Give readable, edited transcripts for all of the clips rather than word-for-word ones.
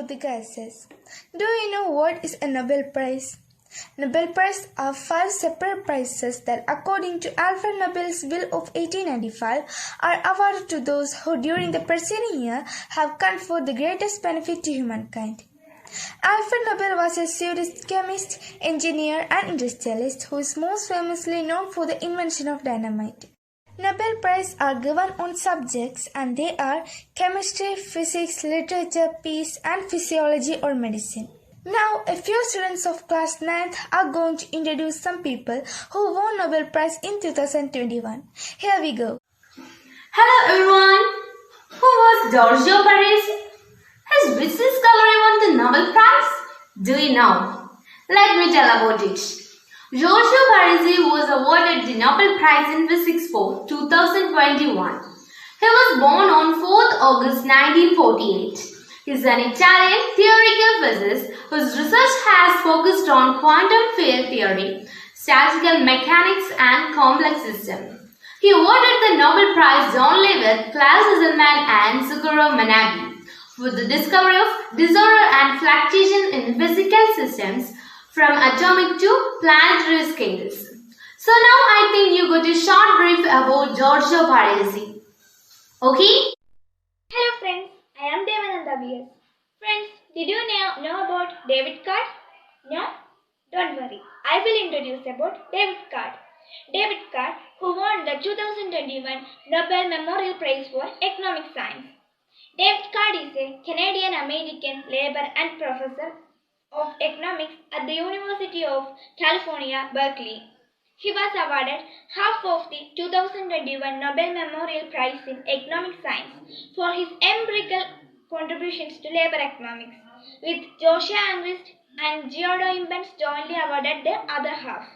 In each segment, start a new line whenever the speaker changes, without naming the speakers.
the gases. Do you know what is a Nobel Prize? Nobel Prize are 5 separate prizes that, according to Alfred Nobel's will of 1895, are awarded to those who during the preceding year have conferred the greatest benefit to humankind. Alfred Nobel was a Swedish chemist, engineer and industrialist who is most famously known for the invention of dynamite. Nobel Prizes are given on subjects and they are chemistry, physics, literature, peace and physiology or medicine. Now, a few students of class 9th are going to introduce some people who won Nobel Prize in 2021. Here we go.
Hello everyone. Who was Giorgio Parisi? Has which discovery won the Nobel Prize? Do you know? Let me tell about it. Giorgio Parisi was awarded the Nobel Prize in Physics for 2021. He was born on 4th August 1948. He is an Italian theoretical physicist whose research has focused on quantum field theory, statistical mechanics and complex systems. He awarded the Nobel Prize jointly with Klaus Hasselmann and Shigeru Manabe for the discovery of disorder and fluctuation in physical systems from atomic to planetary scales. So now I think you got a short brief about Giorgio Parisi. Okay?
Hello friends, I am Devananda VS. Friends, did you know about David Card? No? Don't worry, I will introduce about David Card. David Card, who won the 2021 Nobel Memorial Prize for Economic Science. David Card is a Canadian-American labor and professor of economics at the University of California, Berkeley. He was awarded half of the 2021 Nobel Memorial Prize in Economic Science for his empirical contributions to labor economics, with Josiah Angrist and Giorgio Imbens jointly awarded the other half.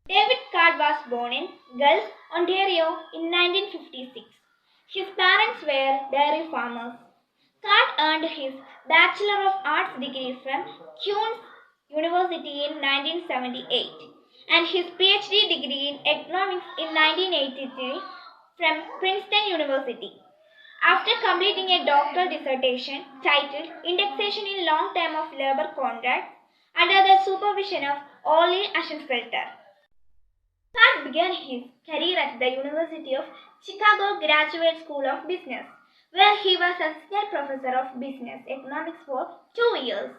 David Card was born in Guelph, Ontario in 1956. His parents were dairy farmers. Card earned his Bachelor of Arts degree from Queen's University in 1978 and his PhD degree in economics in 1983 from Princeton University. After completing a doctoral dissertation titled Indexation in Long Term of Labor Contracts under the supervision of Ole Ashenfelter, Card began his career at the University of Chicago Graduate School of Business, where he was assistant professor of business economics for 2 years.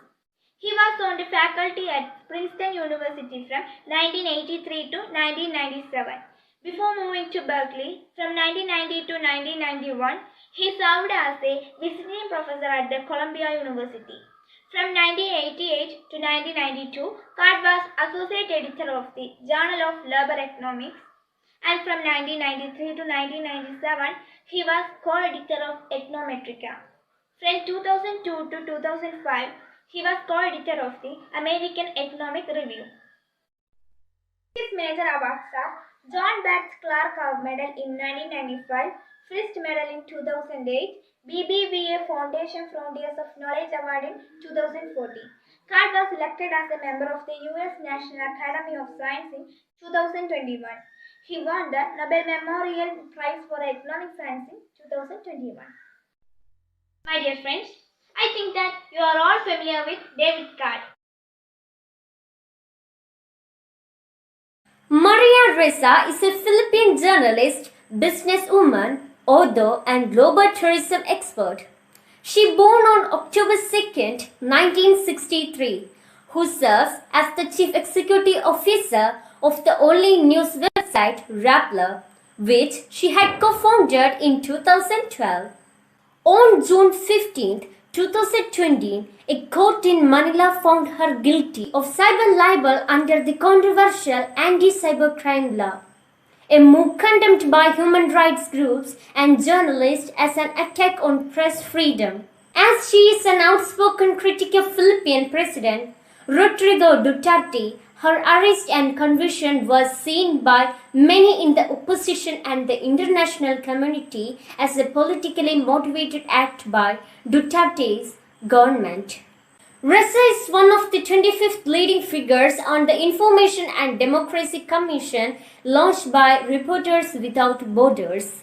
He was on the faculty at Princeton University from 1983 to 1997. Before moving to Berkeley from 1990 to 1991, he served as a visiting professor at the Columbia University. From 1988 to 1992, Card was associate editor of the Journal of Labor Economics, and from 1993 to 1997, he was co-editor of Econometrica. From 2002 to 2005, he was co-editor of the American Economic Review. His major awards are John Bates Clark Medal in 1995, Frist Medal in 2008, BBVA Foundation Frontiers of Knowledge Award in 2014. Card was elected as a member of the U.S. National Academy of Science in 2021. He won the Nobel Memorial Prize for Economic Science in 2021. My dear friends, I think that you are all familiar with David Card.
Maria Ressa is a Philippine journalist, businesswoman, author and global tourism expert. She born on October 2nd, 1963, who serves as the Chief Executive Officer of the only news website Rappler, which she had co-founded in 2012. On June 15, 2020, a court in Manila found her guilty of cyber libel under the controversial anti-cybercrime law, a move condemned by human rights groups and journalists as an attack on press freedom. As she is an outspoken critic of Philippine President Rodrigo Duterte, her arrest and conviction was seen by many in the opposition and the international community as a politically motivated act by Duterte's government. Ressa is one of the 25th leading figures on the Information and Democracy Commission launched by Reporters Without Borders.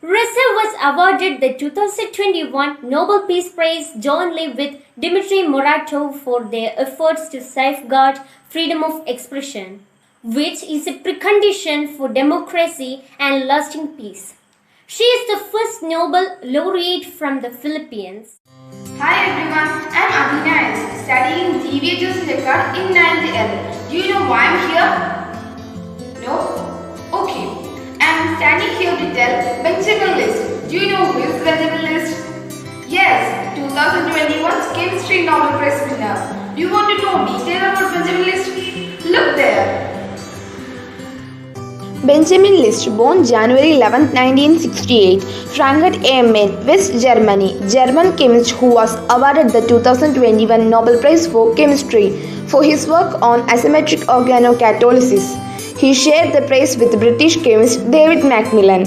Reza was awarded the 2021 Nobel Peace Prize jointly with Dmitry Muratov for their efforts to safeguard freedom of expression, which is a precondition for democracy and lasting peace. She is the first Nobel laureate from the Philippines.
Hi everyone, I'm Adina S, studying DVHS record in 9th L. Do you know why I'm here? No? Okay. I'm standing here to tell Benjamin List. Do you know who is Benjamin List? Yes, 2021's Chemistry Nobel Prize winner. Do you want to know detail about Benjamin List? Look there. Benjamin List, born January 11, 1968, Frankfurt am Main, West Germany, German chemist who was awarded the 2021 Nobel Prize for Chemistry for his work on asymmetric organocatalysis. He shared the prize with British chemist David Macmillan.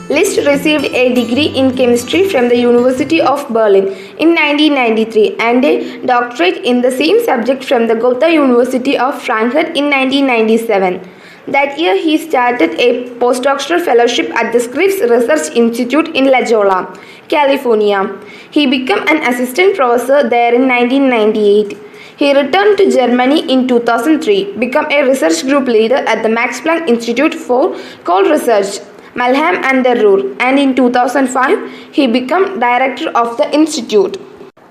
List received a degree in chemistry from the University of Berlin in 1993 and a doctorate in the same subject from the Goethe University of Frankfurt in 1997. That year, he started a postdoctoral fellowship at the Scripps Research Institute in La Jolla, California. He became an assistant professor there in 1998. He returned to Germany in 2003, became a research group leader at the Max Planck Institute for Cold Research, Mannheim and the Ruhr, and in 2005, he became director of the institute.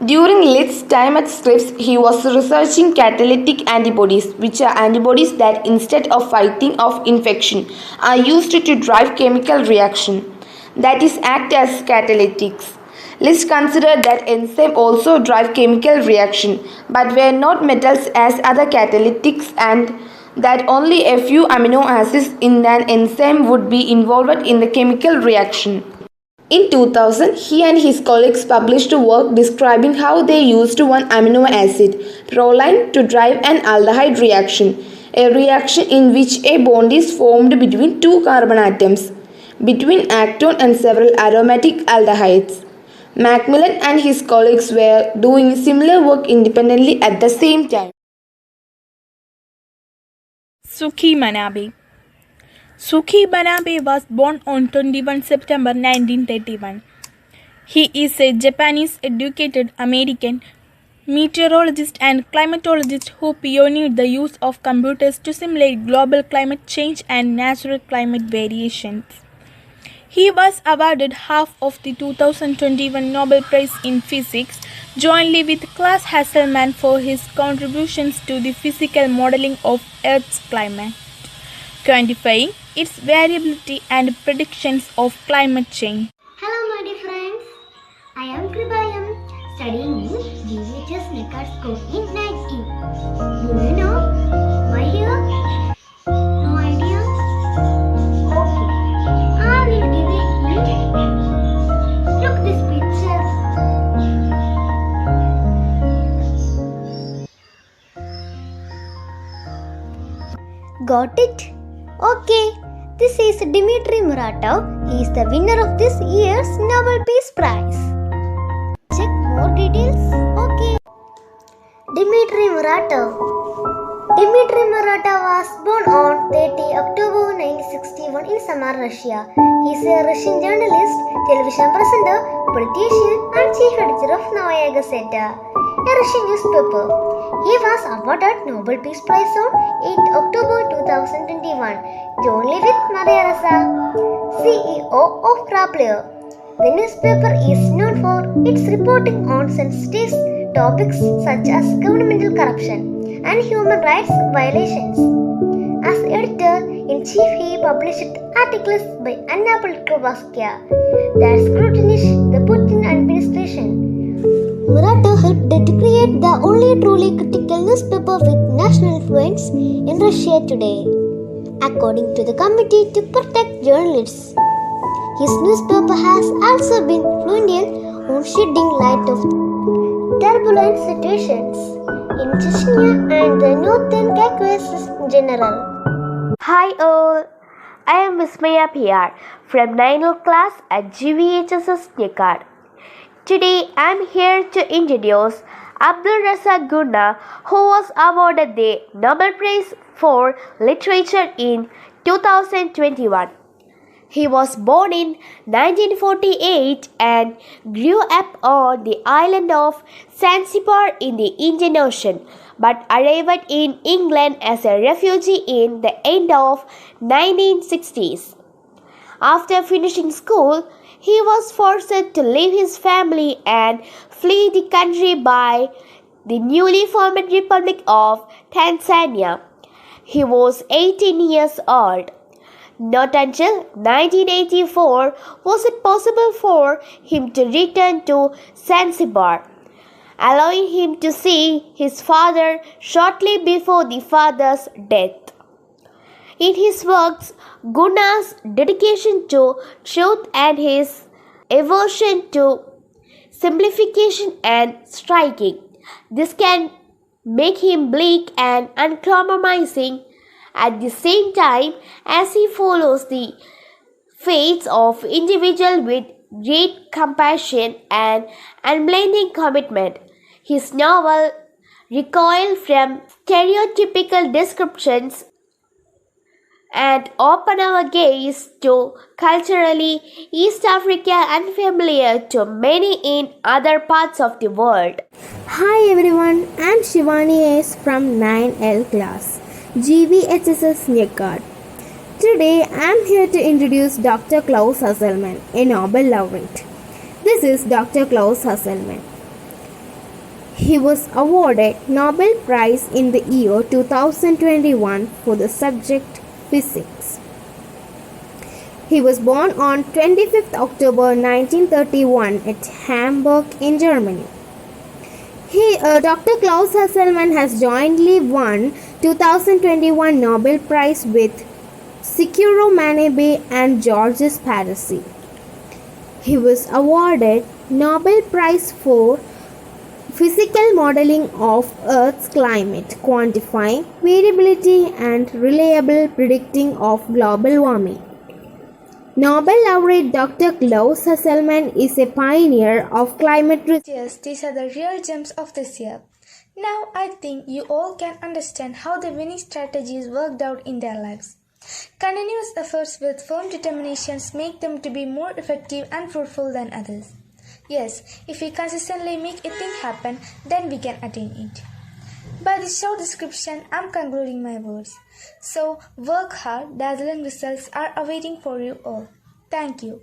During List's time at Scripps, he was researching catalytic antibodies, which are antibodies that instead of fighting off infection are used to drive chemical reaction, that is, act as catalytics. List considered that enzymes also drive chemical reaction, but were not metals as other catalytics, and that only a few amino acids in an enzyme would be involved in the chemical reaction. In 2000, he and his colleagues published a work describing how they used one amino acid, proline, to drive an aldehyde reaction, a reaction in which a bond is formed between two carbon atoms, between actone and several aromatic aldehydes. Macmillan and his colleagues were doing similar work independently at the same time.
Suki Manabe. Suki Manabe was born on 21 September 1931. He is a Japanese-educated American meteorologist and climatologist who pioneered the use of computers to simulate global climate change and natural climate variations. He was awarded half of the 2021 Nobel Prize in Physics jointly with Klaus Hasselmann for his contributions to the physical modeling of Earth's climate, quantifying its variability and predictions of climate change.
Hello my dear friends, I am Kribayam, studying in DVHS Neckar School in 9th E. Do you know why here? No idea? Okay, I will give a hint. Look this picture. Got it? Okay. This is Dmitry Muratov. He is the winner of this year's Nobel Peace Prize. Check more details. Okay. Dmitry Muratov. Dmitry Muratov was born on 30 October 1961 in Samar, Russia. He is a Russian journalist, television presenter, politician, and chief editor of Novaya Gazeta, a Russian newspaper. He was awarded Nobel Peace Prize on 8 October 2021, jointly with Maria Ressa, CEO of Rappler. The newspaper is known for its reporting on sensitive topics such as governmental corruption and human rights violations. As editor-in-chief, he published articles by Anna Politkovskaya that scrutinized the Putin administration. Muratov helped to create the only truly critical newspaper with national influence in Russia today, according to the Committee to Protect Journalists. His newspaper has also been influential on shedding light of turbulent situations in Chechnya and the Northern Caucasus in general.
Hi all, I am Vismaya PR from 9th class at GVHSS Neckar. Today I am here to introduce Abdul Razak Gurnah, who was awarded the Nobel Prize for Literature in 2021. He was born in 1948 and grew up on the island of Zanzibar in the Indian Ocean, but arrived in England as a refugee in the end of 1960s. After finishing school, he was forced to leave his family and flee the country by the newly formed Republic of Tanzania. He was 18 years old. Not until 1984 was it possible for him to return to Zanzibar, allowing him to see his father shortly before the father's death. In his works, Gunna's dedication to truth and his aversion to simplification and striking. This can make him bleak and uncompromising at the same time as he follows the fates of individuals with great compassion and unblending commitment. His novel recoil from stereotypical descriptions and open our gaze to culturally East Africa unfamiliar to many in other parts of the world.
Hi everyone, I am Shivani S from 9L class, GVHSS Nyakad. Today I am here to introduce Dr. Klaus Hasselmann, a Nobel laureate. This is Dr. Klaus Hasselmann. He was awarded Nobel Prize in the year 2021 for the subject physics. He was born on 25th October 1931 at Hamburg in Germany. Dr. Klaus Hasselmann has jointly won 2021 Nobel Prize with Shigeru Manabe and Georges Parisi. He was awarded Nobel Prize for physical modeling of Earth's climate, quantifying variability and reliable predicting of global warming. Nobel laureate Dr. Klaus Hasselmann is a pioneer of climate research.
Yes, these are the real gems of this year. Now I think you all can understand how the winning strategies worked out in their lives. Continuous efforts with firm determinations make them to be more effective and fruitful than others. Yes, if we consistently make a thing happen, then we can attain it. By this short description, I am concluding my words. So, work hard, dazzling results are awaiting for you all. Thank you.